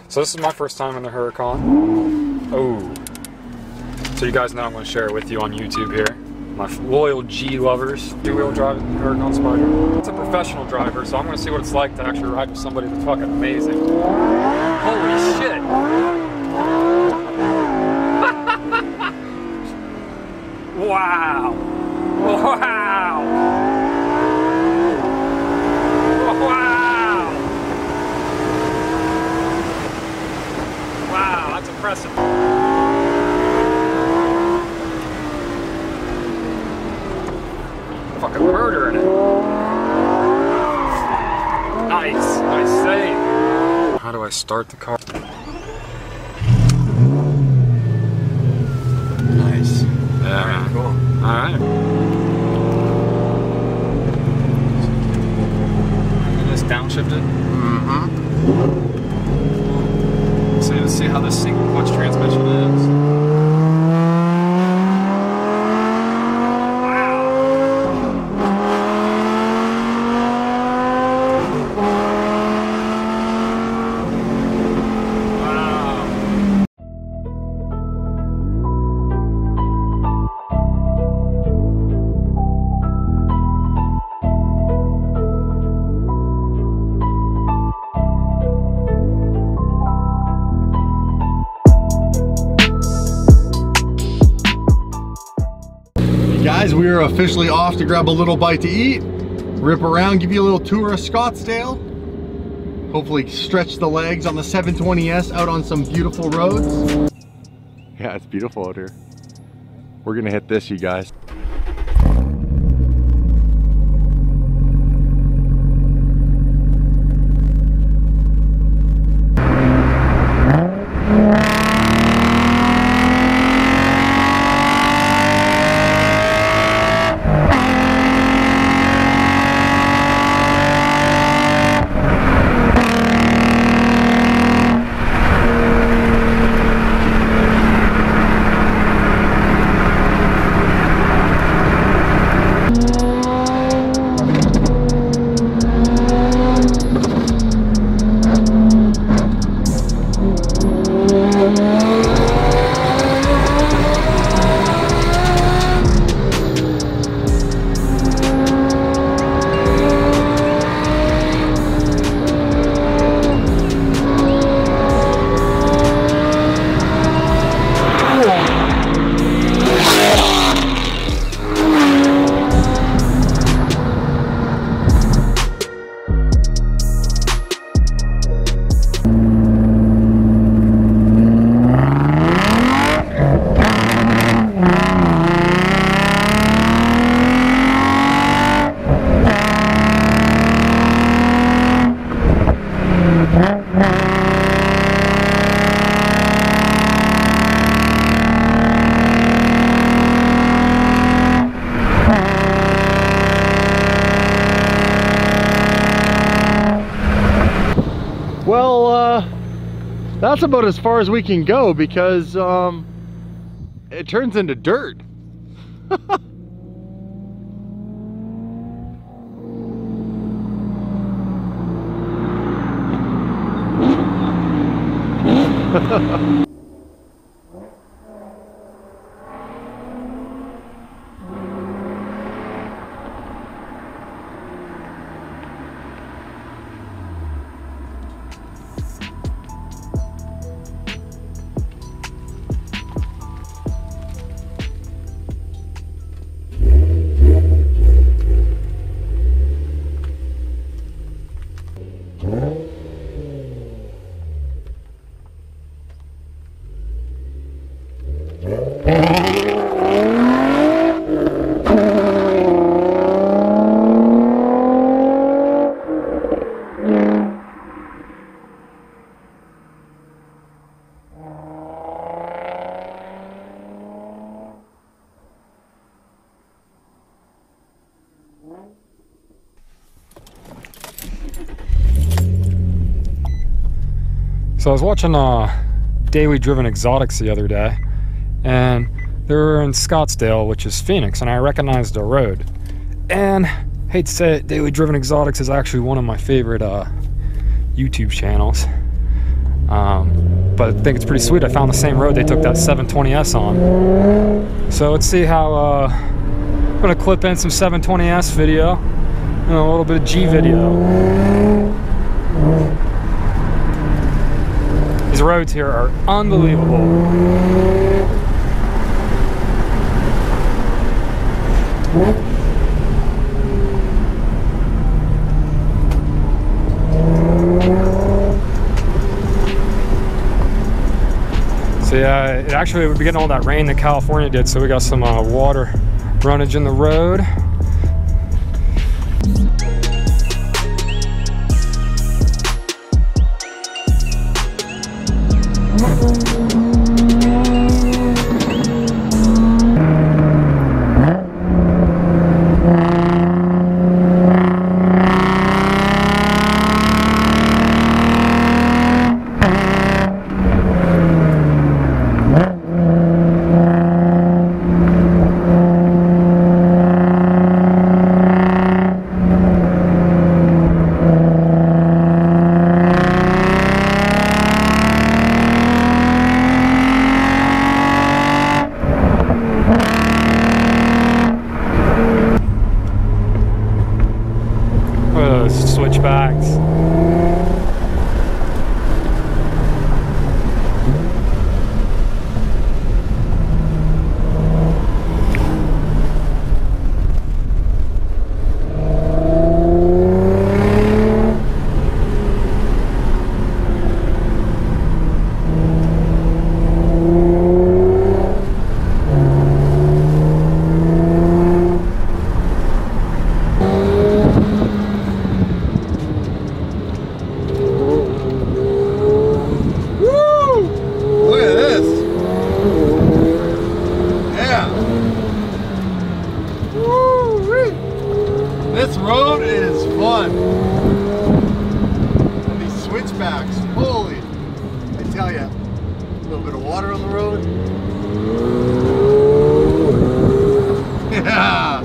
So this is my first time in the Huracan. Oh. So you guys know I'm going to share it with you on YouTube here. My loyal G lovers. Two-wheel driving Huracan Spider. It's a professional driver, so I'm going to see what it's like to actually ride with somebody that's fucking amazing. Holy shit! Wow! Wow! Wow! Wow, that's impressive. Fucking murdering it. Nice, nice save. How do I start the car? Nice. Yeah, man. Cool. All right. And this downshifted. Mm-hmm. Let's see how this single clutch transmission is. Guys, we are officially off to grab a little bite to eat, rip around, give you a little tour of Scottsdale, hopefully stretch the legs on the 720S out on some beautiful roads. Yeah, it's beautiful out here. We're gonna hit this, you guys. Well, that's about as far as we can go because it turns into dirt. So I was watching Daily Driven Exotics the other day, and they were in Scottsdale, which is Phoenix, and I recognized the road. And hate to say it, Daily Driven Exotics is actually one of my favorite YouTube channels. But I think it's pretty sweet. I found the same road they took that 720S on. So let's see how, I'm gonna clip in some 720S video and a little bit of G video. These roads here are unbelievable. So yeah, it actually would be getting all that rain that California did, so we got some water runnage in the road. Switchbacks. This road is fun. And these switchbacks, holy, I tell ya, a little bit of water on the road. Yeah.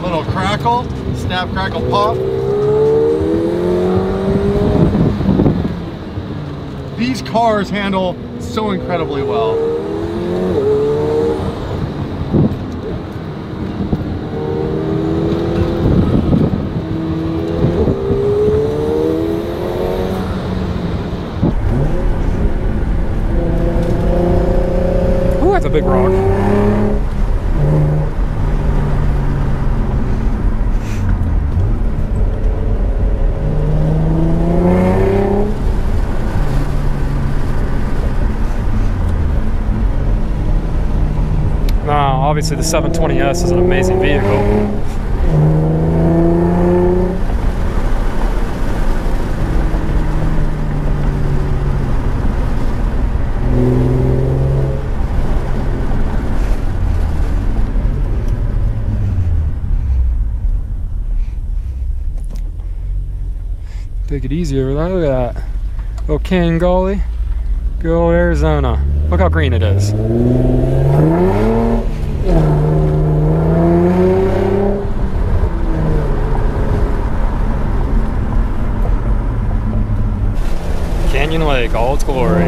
Little crackle, snap, crackle, pop. These cars handle so incredibly well. Ooh, that's a big rock. Obviously the 720S is an amazing vehicle. Take it easy over there. Look at that. Little Canyon Gully. Good old Arizona. Look how green it is. Canyon Lake, all its glory.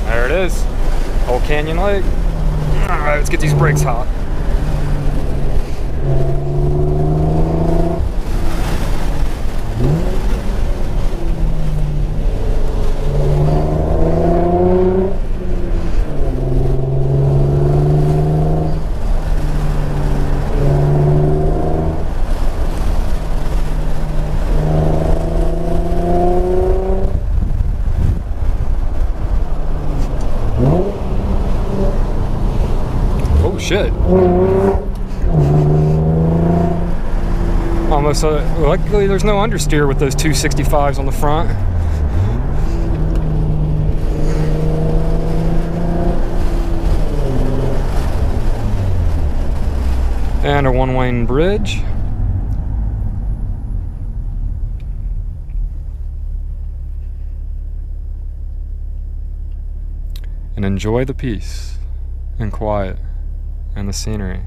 There it is. Old Canyon Lake. Alright, let's get these brakes hot. Shit. Almost, luckily there's no understeer with those 265s on the front. And a one-lane bridge. and enjoy the peace and quiet and the scenery.